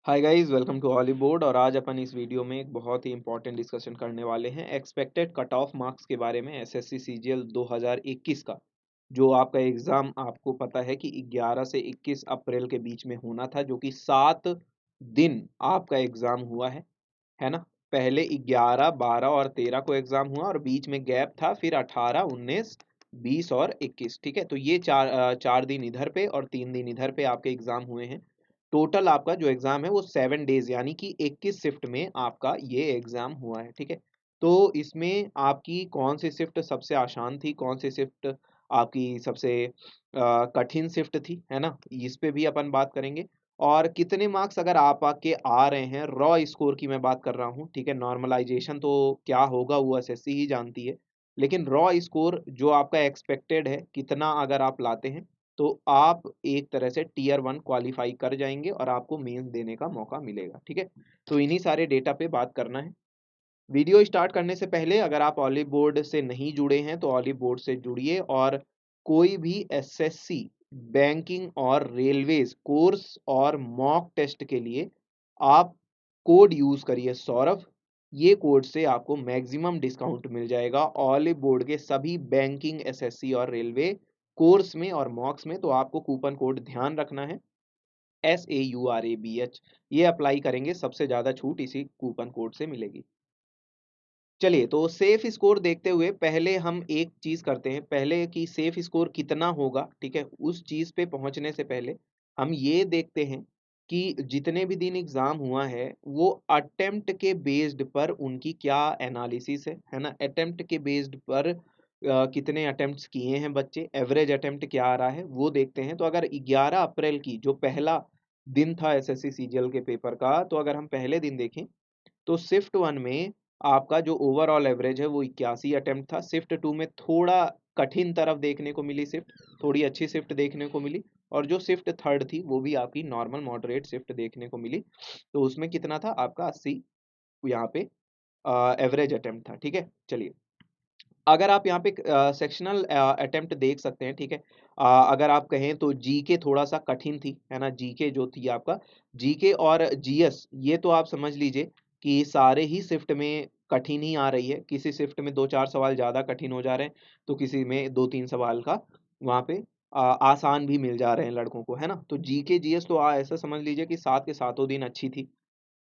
Hi guys, welcome to Oliveboard. और आज अपन इस वीडियो में एक बहुत ही इंपॉर्टेंट डिस्कशन करने वाले हैं एक्सपेक्टेड कट ऑफ मार्क्स के बारे में एसएससी सीजीएल 2021 का। जो आपका एग्ज़ाम आपको पता है कि 11 से 21 अप्रैल के बीच में होना था, जो कि 7 दिन आपका एग्ज़ाम हुआ है ना। पहले 11, 12 और 13 को एग्ज़ाम हुआ और बीच में गैप था, फिर 18, 19, 20 और 21। ठीक है, तो ये चार दिन इधर पे और 3 दिन इधर पे आपके एग्ज़ाम हुए हैं। टोटल आपका जो एग्जाम है वो 7 डेज यानी कि 21 शिफ्ट में आपका ये एग्जाम हुआ है। ठीक है, तो इसमें आपकी कौन सी शिफ्ट सबसे आसान थी, कौन सी शिफ्ट आपकी सबसे कठिन शिफ्ट थी, है ना, इस पे भी अपन बात करेंगे। और कितने मार्क्स अगर आप आके आ रहे हैं, रॉ स्कोर की मैं बात कर रहा हूँ। ठीक है, नॉर्मलाइजेशन तो क्या होगा वो एसएससी ही जानती है, लेकिन रॉ स्कोर जो आपका एक्सपेक्टेड है कितना अगर आप लाते हैं तो आप एक तरह से टियर 1 क्वालिफाई कर जाएंगे और आपको मेंस देने का मौका मिलेगा। ठीक है, तो इन्हीं सारे डेटा पे बात करना है। वीडियो स्टार्ट करने से पहले अगर आप ऑलिव बोर्ड से नहीं जुड़े हैं तो ऑलिव बोर्ड से जुड़िए, और कोई भी एसएससी, बैंकिंग और रेलवेज कोर्स और मॉक टेस्ट के लिए आप कोड यूज करिए सौरभ। ये कोड से आपको मैक्सिमम डिस्काउंट मिल जाएगा ऑलिव बोर्ड के सभी बैंकिंग, एसएससी और रेलवे कोर्स में और मॉक्स में। तो आपको कूपन कोड ध्यान रखना है, SAURABH। ये अप्लाई करेंगे, सबसे ज्यादा छूट इसी कूपन कोड से मिलेगी। चलिए, तो सेफ स्कोर देखते हुए पहले हम एक चीज करते हैं, पहले कि सेफ स्कोर कितना होगा। ठीक है, उस चीज पे पहुंचने से पहले हम ये देखते हैं कि जितने भी दिन एग्जाम हुआ है वो अटेम्प्ट के बेस्ड पर उनकी क्या एनालिसिस है ना। अटेम्प्ट के बेस्ड पर कितने अटेम्प्ट्स किए हैं बच्चे, एवरेज अटेम्प्ट क्या आ रहा है वो देखते हैं। तो अगर 11 अप्रैल की जो पहला दिन था एसएससी सीजीएल के पेपर का, तो अगर हम पहले दिन देखें तो शिफ्ट 1 में आपका जो ओवरऑल एवरेज है वो 81 अटेम्प्ट था। शिफ्ट 2 में थोड़ा कठिन तरफ देखने को मिली शिफ्ट, थोड़ी अच्छी शिफ्ट देखने को मिली। और जो शिफ्ट थर्ड थी वो भी आपकी नॉर्मल मॉडरेट शिफ्ट देखने को मिली। तो उसमें कितना था आपका 80 यहाँ पे एवरेज अटेम्प्ट था। ठीक है, चलिए, अगर आप यहाँ पे सेक्शनल अटेम्प्ट देख सकते हैं। ठीक है, अगर आप कहें तो जीके थोड़ा सा कठिन थी, है ना। जीके जो थी आपका, जीके और जीएस, ये तो आप समझ लीजिए कि सारे ही शिफ्ट में कठिन ही आ रही है। किसी शिफ्ट में 2-4 सवाल ज्यादा कठिन हो जा रहे हैं, तो किसी में 2-3 सवाल का वहां पे आसान भी मिल जा रहे हैं लड़कों को, है ना। तो जीके जीएस तो ऐसा समझ लीजिए कि सात के सातों दिन अच्छी थी,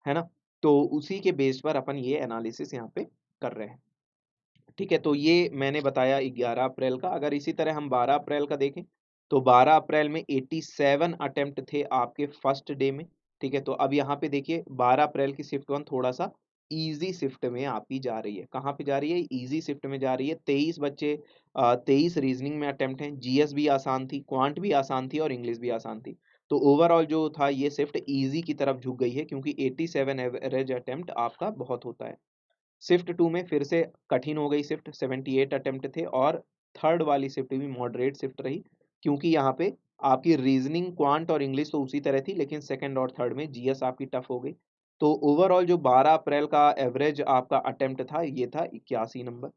है ना। तो उसी के बेस पर अपन ये एनालिसिस यहाँ पे कर रहे हैं। ठीक है, तो ये मैंने बताया 11 अप्रैल का। अगर इसी तरह हम 12 अप्रैल का देखें तो 12 अप्रैल में 87 अटेम्प्ट थे आपके फर्स्ट डे में। ठीक है, तो अब यहाँ पे देखिए 12 अप्रैल की शिफ्ट 1 थोड़ा सा इजी शिफ्ट में आपकी जा रही है। कहाँ पे जा रही है? इजी शिफ्ट में जा रही है। 23 बच्चे 23 रीजनिंग में अटेम्प्ट हैं। जीएस भी आसान थी, क्वांट भी आसान थी और इंग्लिश भी आसान थी। तो ओवरऑल जो था ये शिफ्ट इजी की तरफ झुक गई है, क्योंकि 87 एवरेज अटेम्प्ट आपका बहुत होता है। शिफ्ट 2 में फिर से कठिन हो गई शिफ्ट, 78 अटेम्प्ट थे। और थर्ड वाली शिफ्ट भी मॉडरेट शिफ्ट रही, क्योंकि यहाँ पे आपकी रीजनिंग, क्वांट और इंग्लिश तो उसी तरह थी, लेकिन सेकंड और थर्ड में जीएस आपकी टफ हो गई। तो ओवरऑल जो 12 अप्रैल का एवरेज आपका अटेम्प्ट था ये था 81 नंबर।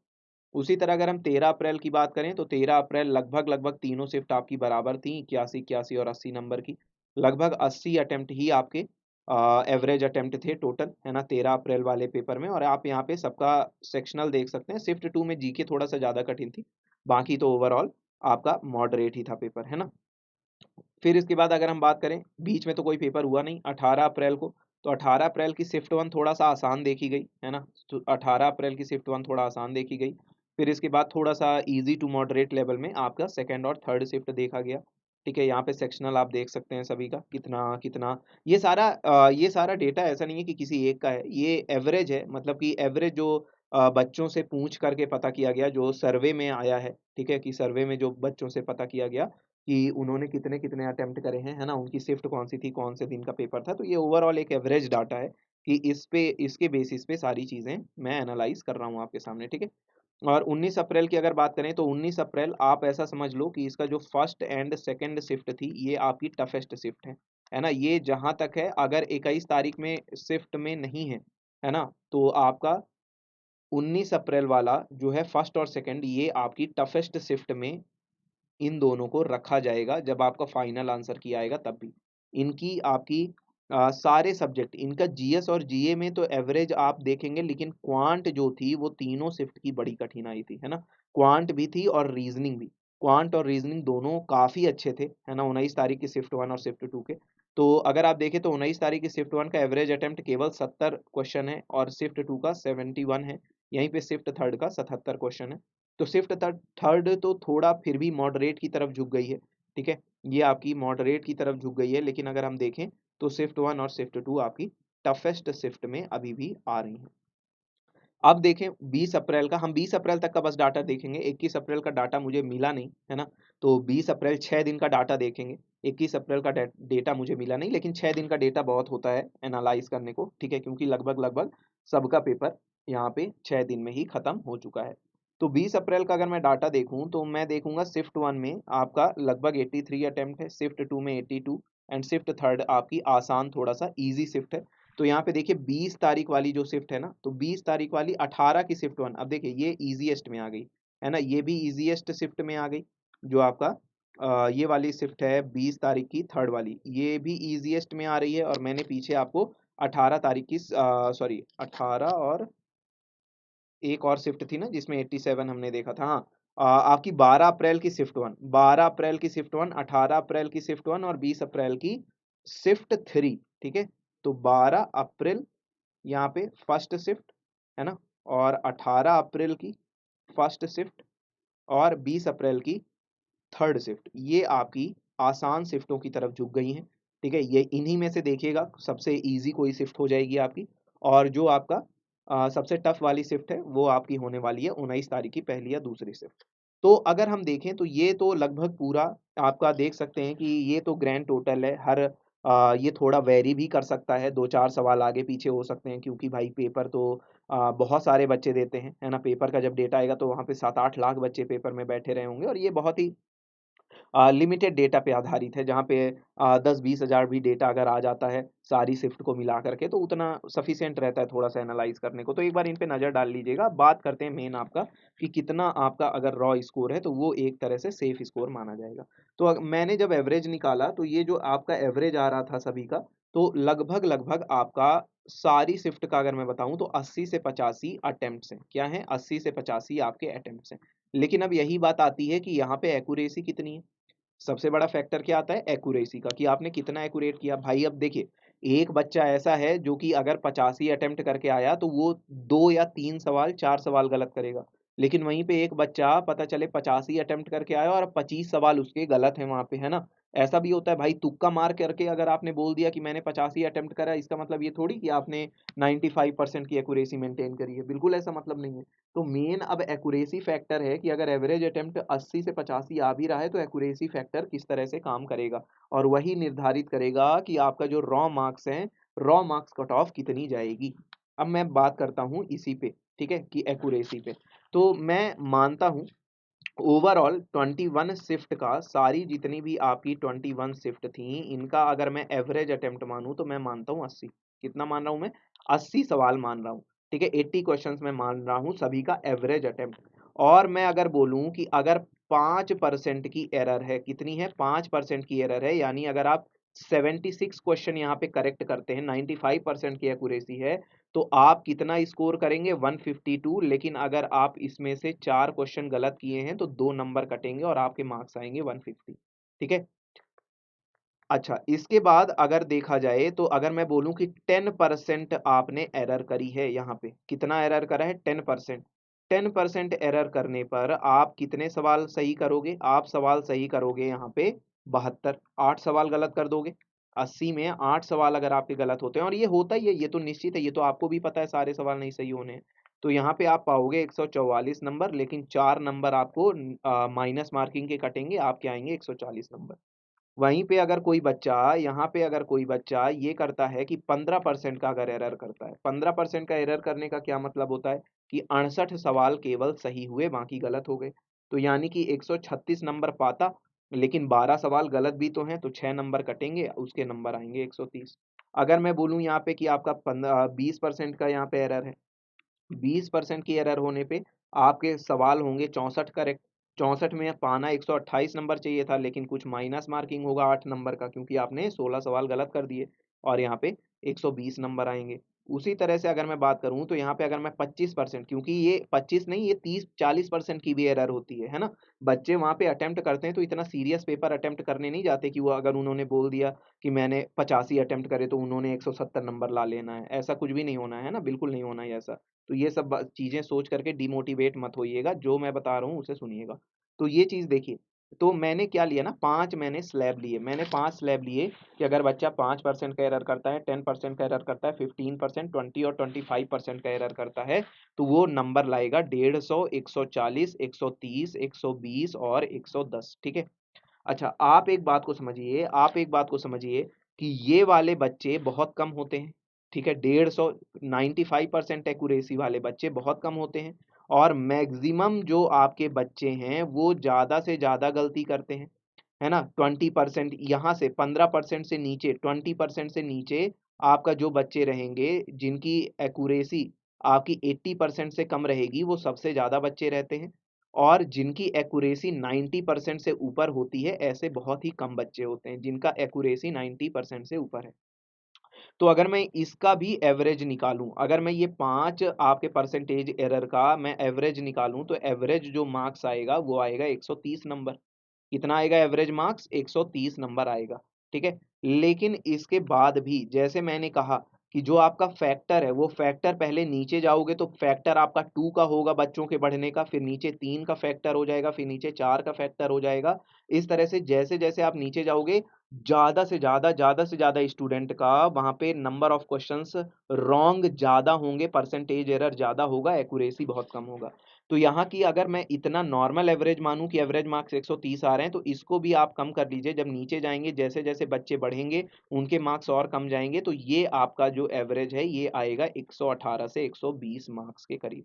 उसी तरह अगर हम 13 अप्रैल की बात करें तो 13 अप्रैल लगभग लगभग तीनों शिफ्ट आपकी बराबर थी, 81, 81 और 80 नंबर की। लगभग 80 अटेम्प्ट ही आपके एवरेज अटेम्प्ट थे टोटल, है ना, 13 अप्रैल वाले पेपर में। और आप यहाँ पे सबका सेक्शनल देख सकते हैं। शिफ्ट 2 में जीके थोड़ा सा ज़्यादा कठिन थी, बाकी तो ओवरऑल आपका मॉडरेट ही था पेपर, है ना। फिर इसके बाद अगर हम बात करें, बीच में तो कोई पेपर हुआ नहीं 18 अप्रैल को। तो 18 अप्रैल की शिफ्ट 1 थोड़ा सा आसान देखी गई, है ना। तो 18 अप्रैल की शिफ्ट 1 थोड़ा आसान देखी गई। फिर इसके बाद थोड़ा सा इजी टू मॉडरेट लेवल में आपका सेकंड और थर्ड शिफ्ट देखा गया। ठीक है, यहाँ पे सेक्शनल आप देख सकते हैं सभी का कितना कितना। ये सारा डेटा ऐसा नहीं है कि किसी एक का है, ये एवरेज है। मतलब कि एवरेज जो बच्चों से पूछ करके पता किया गया, जो सर्वे में आया है। ठीक है, कि सर्वे में जो बच्चों से पता किया गया कि उन्होंने कितने कितने अटेम्प्ट करे हैं, है ना, उनकी शिफ्ट कौन सी थी, कौन से दिन का पेपर था। तो ये ओवरऑल एक एवरेज डाटा है कि इस पे, इसके बेसिस पे सारी चीजें मैं एनालाइज कर रहा हूँ आपके सामने। ठीक है, और 19 अप्रैल की अगर बात करें तो 19 अप्रैल आप ऐसा समझ लो कि इसका जो फर्स्ट एंड सेकंड शिफ्ट थी ये आपकी टफेस्ट शिफ्ट है ना। ये जहां तक है, अगर 21 तारीख में शिफ्ट में नहीं है ना, तो आपका 19 अप्रैल वाला जो है फर्स्ट और सेकंड, ये आपकी टफेस्ट शिफ्ट में इन दोनों को रखा जाएगा। जब आपका फाइनल आंसर की आएगा तब भी इनकी आपकी सारे सब्जेक्ट इनका जीएस और जीए में तो एवरेज आप देखेंगे, लेकिन क्वांट जो थी वो तीनों शिफ्ट की बड़ी कठिनाई थी, है ना। क्वांट भी थी और रीजनिंग भी। क्वांट और रीजनिंग दोनों काफी अच्छे थे, है ना, 19 तारीख की शिफ्ट 1 और शिफ्ट 2 के। तो अगर आप देखें तो 19 तारीख की शिफ्ट 1 का एवरेज अटेम्प्ट केवल 70 क्वेश्चन है और शिफ्ट 2 का 71 है। यहीं पे शिफ्ट थर्ड का 77 क्वेश्चन है। तो शिफ्ट थर्ड तो थोड़ा फिर भी मॉडरेट की तरफ झुक गई है, ठीक है, ये आपकी मॉडरेट की तरफ झुक गई है। लेकिन अगर हम देखें तो शिफ्ट 1 और शिफ्ट 2 आपकी टफेस्ट शिफ्ट में अभी भी आ रही हैं। अब देखें 20 अप्रैल का, हम 20 अप्रैल तक का बस डाटा देखेंगे, 21 अप्रैल का डाटा मुझे मिला नहीं, है ना। तो 20 अप्रैल 6 दिन का डाटा देखेंगे। 21 अप्रैल का डेटा मुझे मिला नहीं, लेकिन 6 दिन का डेटा बहुत होता है एनालाइज करने को, ठीक है, क्योंकि लगभग लगभग सबका पेपर यहाँ पे 6 दिन में ही खत्म हो चुका है। तो 20 अप्रैल का अगर मैं डाटा देखूं तो मैं देखूंगा शिफ्ट 1 में आपका लगभग 83 अटेम्प्ट है, शिफ्ट 2 में 82 एंड शिफ्ट थर्ड आपकी आसान थोड़ा सा इजी शिफ्ट है। तो यहाँ पे देखिए 20 तारीख वाली जो शिफ्ट है ना, तो 20 तारीख वाली 18 की शिफ्ट 1, अब देखिए ये इजीएस्ट में आ गई, है ना, ये भी इजीएस्ट शिफ्ट में आ गई। जो आपका ये वाली शिफ्ट है 20 तारीख की थर्ड वाली, ये भी इजीएस्ट में आ रही है। और मैंने पीछे आपको 18 तारीख की सॉरी 18 और एक और शिफ्ट थी ना जिसमें 87 हमने देखा था, हाँ, आपकी 12 अप्रैल की शिफ्ट 1, 12 अप्रैल की शिफ्ट 1, 18 अप्रैल की शिफ्ट 1 और 20 अप्रैल की शिफ्ट 3, ठीक है। तो 12 अप्रैल यहाँ पे फर्स्ट शिफ्ट, है ना, और 18 अप्रैल की फर्स्ट शिफ्ट और 20 अप्रैल की थर्ड शिफ्ट, ये आपकी आसान शिफ्टों की तरफ झुक गई हैं, ठीक है। ये इन्हीं में से देखिएगा सबसे इजी कोई शिफ्ट हो जाएगी आपकी, और जो आपका सबसे टफ वाली शिफ्ट है वो आपकी होने वाली है 19 तारीख की पहली या दूसरी शिफ्ट। तो अगर हम देखें तो ये तो लगभग पूरा आपका देख सकते हैं कि ये तो ग्रैंड टोटल है। हर ये थोड़ा वेरी भी कर सकता है, 2-4 सवाल आगे पीछे हो सकते हैं, क्योंकि भाई पेपर तो बहुत सारे बच्चे देते हैं, है ना। पेपर का जब डेटा आएगा तो वहाँ पे 7-8 लाख बच्चे पेपर में बैठे रहे होंगे, और ये बहुत ही लिमिटेड डेटा पे आधारित है, जहाँ पे 10-20 हज़ार भी डेटा अगर आ जाता है सारी शिफ्ट को मिला करके तो उतना सफिशिएंट रहता है थोड़ा सा एनालाइज करने को। तो एक बार इन पे नज़र डाल लीजिएगा। बात करते हैं मेन आपका कि कितना आपका अगर रॉ स्कोर है तो वो एक तरह से सेफ स्कोर माना जाएगा। तो मैंने जब एवरेज निकाला तो ये जो आपका एवरेज आ रहा था सभी का, तो लगभग लगभग आपका सारी शिफ्ट का अगर मैं बताऊं तो 80 से 85 अटेम्प्ट्स हैं। क्या है? 80 से 85 आपके अटेम्प्ट्स हैं। लेकिन अब यही बात आती है कि यहाँ पे एक्यूरेसी कितनी है। सबसे बड़ा फैक्टर क्या आता है? एक्यूरेसी का, कि आपने कितना एक्यूरेट किया। भाई अब देखिए एक बच्चा ऐसा है जो कि अगर 85 अटेम्प्ट करके आया तो वो 2 या 3 सवाल 4 सवाल गलत करेगा। लेकिन वहीं पे एक बच्चा पता चले 85 अटेम्प्ट करके आया और 25 सवाल उसके गलत हैं वहां पे, है ना। ऐसा भी होता है भाई, तुक्का मार करके अगर आपने बोल दिया कि मैंने 85 अटेम्प्ट करा, इसका मतलब ये थोड़ी कि आपने 95% की एक्यूरेसी मेंटेन करी है। बिल्कुल ऐसा मतलब नहीं है। तो मेन अब एक्यूरेसी फैक्टर है कि अगर एवरेज अटेम्प्ट 80 से 85 आ भी रहा है तो एक्यूरेसी फैक्टर किस तरह से काम करेगा, और वही निर्धारित करेगा कि आपका जो रॉ मार्क्स हैं, रॉ मार्क्स कट ऑफ कितनी जाएगी। अब मैं बात करता हूँ इसी पे, ठीक है, कि एक्यूरेसी पे। तो मैं मानता हूँ ओवरऑल 21 शिफ्ट का, सारी जितनी भी आपकी 21 शिफ्ट थी, इनका अगर मैं एवरेज अटेम्प्ट मानूं तो मैं मानता हूँ 80। कितना मान रहा हूं मैं? 80 सवाल मान रहा हूँ, ठीक है। 80 क्वेश्चंस में मान रहा हूँ सभी का एवरेज अटेम्प्ट। और मैं अगर बोलूं कि अगर 5% की एरर है, कितनी है? 5% की एरर है, यानी अगर आप 76 क्वेश्चन यहाँ पे करेक्ट करते हैं, 95% की एक्यूरेसी है, तो आप कितना स्कोर करेंगे? 152। लेकिन अगर आप इसमें से 4 क्वेश्चन गलत किए हैं तो 2 नंबर कटेंगे और आपके मार्क्स आएंगे 150, ठीक है। अच्छा, इसके बाद अगर देखा जाए तो अगर मैं बोलूं कि 10% आपने एरर करी है, यहाँ पे कितना एरर करा है? 10%। 10% एरर करने पर आप कितने सवाल सही करोगे? आप सवाल सही करोगे यहाँ पे 72, 8 सवाल गलत कर दोगे। 80 में 8 सवाल अगर आपके गलत होते हैं, और ये होता ही है, ये तो निश्चित है, ये तो आपको भी पता है सारे सवाल नहीं सही होने हैं, तो यहाँ पे आप पाओगे 144 नंबर, लेकिन 4 नंबर आपको माइनस मार्किंग के कटेंगे, आपके आएंगे 140 नंबर। वहीं पे अगर कोई बच्चा, यहाँ पे अगर कोई बच्चा ये करता है कि 15% का अगर एरर करता है, 15% का एरर करने का क्या मतलब होता है कि 68 सवाल केवल सही हुए, बाकी गलत हो गए। तो यानी कि 136 नंबर पाता, लेकिन 12 सवाल गलत भी तो हैं, तो 6 नंबर कटेंगे, उसके नंबर आएंगे 130। अगर मैं बोलूँ यहाँ पे कि आपका 20% का यहाँ पे एरर है, 20% की एरर होने पे आपके सवाल होंगे 64 करेक्ट। 64 में पाना 128 नंबर चाहिए था, लेकिन कुछ माइनस मार्किंग होगा 8 नंबर का, क्योंकि आपने 16 सवाल गलत कर दिए। और यहाँ पे 120 नंबर आएंगे। उसी तरह से अगर मैं बात करूं तो यहाँ पे अगर मैं 25%, क्योंकि ये 25 नहीं, ये 30-40% की भी एरर होती है ना। बच्चे वहां पे अटेम्प्ट करते हैं तो इतना सीरियस पेपर अटेम्प्ट करने नहीं जाते कि वो अगर उन्होंने बोल दिया कि मैंने 85 अटेम्प्ट करे तो उन्होंने 170 नंबर ला लेना है, ऐसा कुछ भी नहीं होना है ना, बिल्कुल नहीं होना है ऐसा। तो ये सब चीजें सोच करके डिमोटिवेट मत होइएगा, जो मैं बता रहा हूँ उसे सुनिएगा। तो ये चीज देखिए, तो मैंने क्या लिया ना, 5 मैंने स्लैब लिए, मैंने 5 स्लैब लिए कि अगर बच्चा 5% का एरर करता है, 10% का एरर करता है, 15%, 20 और 25% का एरर करता है, तो वो नंबर लाएगा 150, 140, 130, 120 और 110। ठीक है। अच्छा, आप एक बात को समझिए, आप एक बात को समझिए कि ये वाले बच्चे बहुत कम होते हैं। ठीक है, 150, 95% एक्यूरेसी वाले बच्चे बहुत कम होते हैं, और मैक्सिमम जो आपके बच्चे हैं वो ज्यादा से ज्यादा गलती करते हैं, है ना। 20%, यहाँ से 15% से नीचे, 20% से नीचे आपका जो बच्चे रहेंगे जिनकी एक्यूरेसी आपकी 80% से कम रहेगी, वो सबसे ज्यादा बच्चे रहते हैं। और जिनकी एक्यूरेसी 90% से ऊपर होती है, ऐसे बहुत ही कम बच्चे होते हैं जिनका एक्यूरेसी 90% से ऊपर है। तो अगर मैं इसका भी एवरेज निकालूं, अगर मैं ये 5 आपके परसेंटेज एरर का मैं एवरेज निकालूं, तो एवरेज जो मार्क्स आएगा वो आएगा 130 नंबर। कितना आएगा एवरेज मार्क्स? 130 नंबर आएगा। ठीक है। लेकिन इसके बाद भी जैसे मैंने कहा कि जो आपका फैक्टर है, वो फैक्टर पहले नीचे जाओगे तो फैक्टर आपका 2 का होगा बच्चों के बढ़ने का, फिर नीचे 3 का फैक्टर हो जाएगा, फिर नीचे 4 का फैक्टर हो जाएगा। इस तरह से जैसे जैसे आप नीचे जाओगे, ज्यादा से ज्यादा स्टूडेंट का वहां पे नंबर ऑफ क्वेश्चंस रॉन्ग ज्यादा होंगे, परसेंटेज एरर ज्यादा होगा, एक्यूरेसी बहुत कम होगा। तो यहाँ की अगर मैं इतना नॉर्मल एवरेज मानूं कि एवरेज मार्क्स 130 आ रहे हैं, तो इसको भी आप कम कर लीजिए। जब नीचे जाएंगे, जैसे जैसे बच्चे बढ़ेंगे उनके मार्क्स और कम जाएंगे, तो ये आपका जो एवरेज है ये आएगा 118 से 120 मार्क्स के करीब।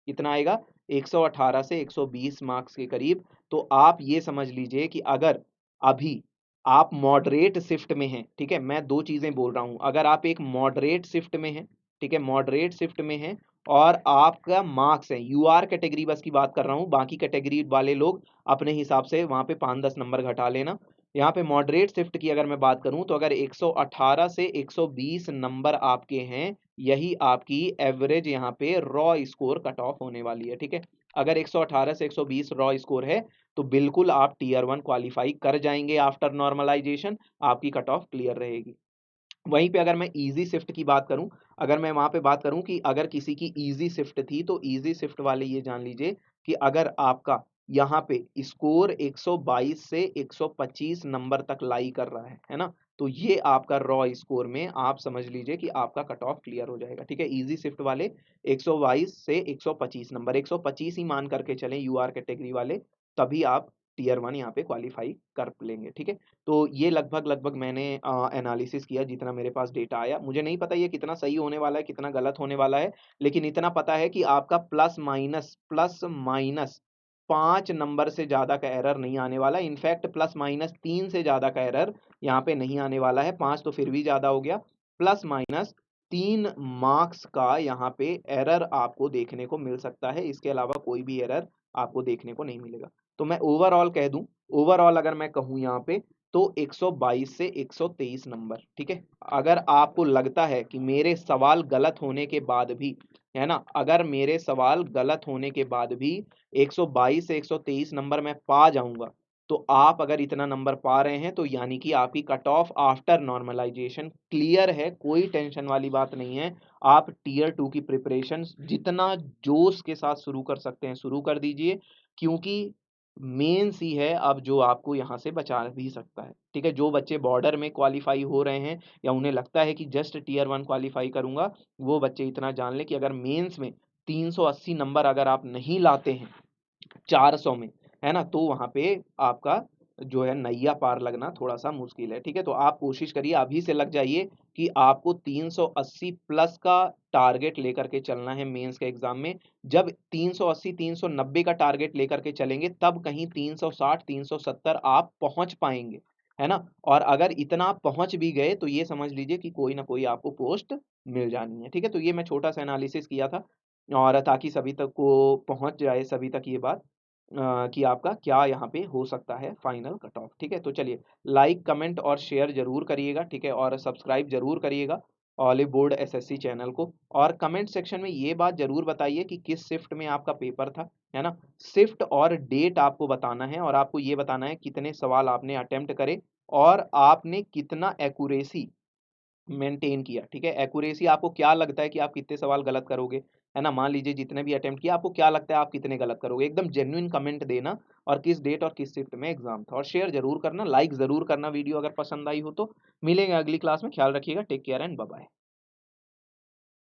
कितना आएगा? 118 से 120 मार्क्स के करीब। तो आप ये समझ लीजिए कि अगर अभी आप मॉडरेट शिफ्ट में हैं, ठीक है, मैं दो चीजें बोल रहा हूं, अगर आप एक मॉडरेट शिफ्ट में हैं, ठीक है, मॉडरेट शिफ्ट में हैं, और आपका मार्क्स है, यूआर कैटेगरी बस की बात कर रहा हूं, बाकी कैटेगरी वाले लोग अपने हिसाब से वहां पे 5-10 नंबर घटा लेना। यहाँ पे मॉडरेट शिफ्ट की अगर मैं बात करूं, तो अगर 118 से 120 नंबर आपके हैं, यही आपकी एवरेज यहाँ पे रॉ स्कोर कट ऑफ होने वाली है। ठीक है। अगर 118 से 120 रॉ स्कोर है, तो बिल्कुल आप टीयर 1 क्वालिफाई कर जाएंगे। आफ्टर नॉर्मलाइजेशन आपकी कट ऑफ क्लियर रहेगी। वहीं पे अगर मैं इजी शिफ्ट की बात करूं, अगर मैं वहां पे बात करूं कि अगर किसी की इजी शिफ्ट थी, तो इजी शिफ्ट वाले ये जान लीजिए कि अगर आपका यहाँ पे स्कोर 122 से 125 नंबर तक लाई कर रहा है ना, तो ये आपका रॉ स्कोर में आप समझ लीजिए कि आपका कट ऑफ क्लियर हो जाएगा। ठीक है। इजी शिफ्ट वाले 122 से 125 नंबर, 125 ही मान करके चलें यूआर कैटेगरी वाले, तभी आप टीयर 1 यहाँ पे क्वालिफाई कर लेंगे। ठीक है। तो ये लगभग लगभग मैंने एनालिसिस किया, जितना मेरे पास डेटा आया। मुझे नहीं पता ये कितना सही होने वाला है, कितना गलत होने वाला है, लेकिन इतना पता है कि आपका प्लस माइनस 5 नंबर से ज्यादा का एरर नहीं आने वाला। इनफैक्ट +-3 से ज्यादा का एरर यहाँ पे नहीं आने वाला है। 5 तो फिर भी ज्यादा हो गया, +-3 मार्क्स का यहाँ पे एरर आपको देखने को मिल सकता है। इसके अलावा कोई भी एरर आपको देखने को नहीं मिलेगा। तो मैं ओवरऑल कह दूं, ओवरऑल अगर मैं कहूं यहाँ पे, तो 122 से 123 नंबर। ठीक है। अगर आपको लगता है कि मेरे सवाल गलत होने के बाद भी, है ना, अगर मेरे सवाल गलत होने के बाद भी 122 से 123 नंबर मैं पा जाऊंगा, तो आप अगर इतना नंबर पा रहे हैं, तो यानी कि आपकी cut off after normalisation clear है, कोई टेंशन वाली बात नहीं है। आप टीयर 2 की प्रिपरेशन जितना जोश के साथ शुरू कर सकते हैं शुरू कर दीजिए, क्योंकि मेंस ही है अब जो आपको यहाँ से बचा भी सकता है। ठीक है। जो बच्चे बॉर्डर में क्वालिफाई हो रहे हैं, या उन्हें लगता है कि जस्ट टीयर 1 क्वालिफाई करूंगा, वो बच्चे इतना जान ले कि अगर मेंस में 380 नंबर अगर आप नहीं लाते हैं 400 में, है ना, तो वहां पे आपका जो है नैया पार लगना थोड़ा सा मुश्किल है। ठीक है। तो आप कोशिश करिए, अभी से लग जाइए कि आपको 380 प्लस का टारगेट लेकर के चलना है मेंस के एग्जाम में। जब 380 390 का टारगेट लेकर के चलेंगे, तब कहीं 360 370 आप पहुंच पाएंगे, है ना। और अगर इतना आप पहुंच भी गए, तो ये समझ लीजिए कि कोई ना कोई आपको पोस्ट मिल जानी है। ठीक है। तो ये मैं छोटा सा एनालिसिस किया था, और ताकि सभी तक को पहुंच जाए, सभी तक ये बात। कि आपका क्या यहाँ पे हो सकता है फाइनल कट ऑफ। ठीक है, तो चलिए लाइक कमेंट और शेयर जरूर करिएगा। ठीक है, और सब्सक्राइब जरूर करिएगा ऑलिव बोर्ड एसएससी चैनल को। और कमेंट सेक्शन में ये बात जरूर बताइए कि किस शिफ्ट में आपका पेपर था, है ना। शिफ्ट और डेट आपको बताना है, और आपको ये बताना है कितने सवाल आपने अटेम्प्ट करे और आपने कितना एक्यूरेसी मेंटेन किया। ठीक है, एक्यूरेसी आपको क्या लगता है कि आप कितने सवाल गलत करोगे, है ना। मान लीजिए जितने भी अटेम्प्ट किया, आपको क्या लगता है आप कितने गलत करोगे, एकदम जेन्युइन कमेंट देना, और किस डेट और किस शिफ्ट में एग्जाम था। और शेयर जरूर करना, लाइक जरूर करना वीडियो अगर पसंद आई हो तो। मिलेंगे अगली क्लास में, ख्याल रखिएगा, take care and bye bye.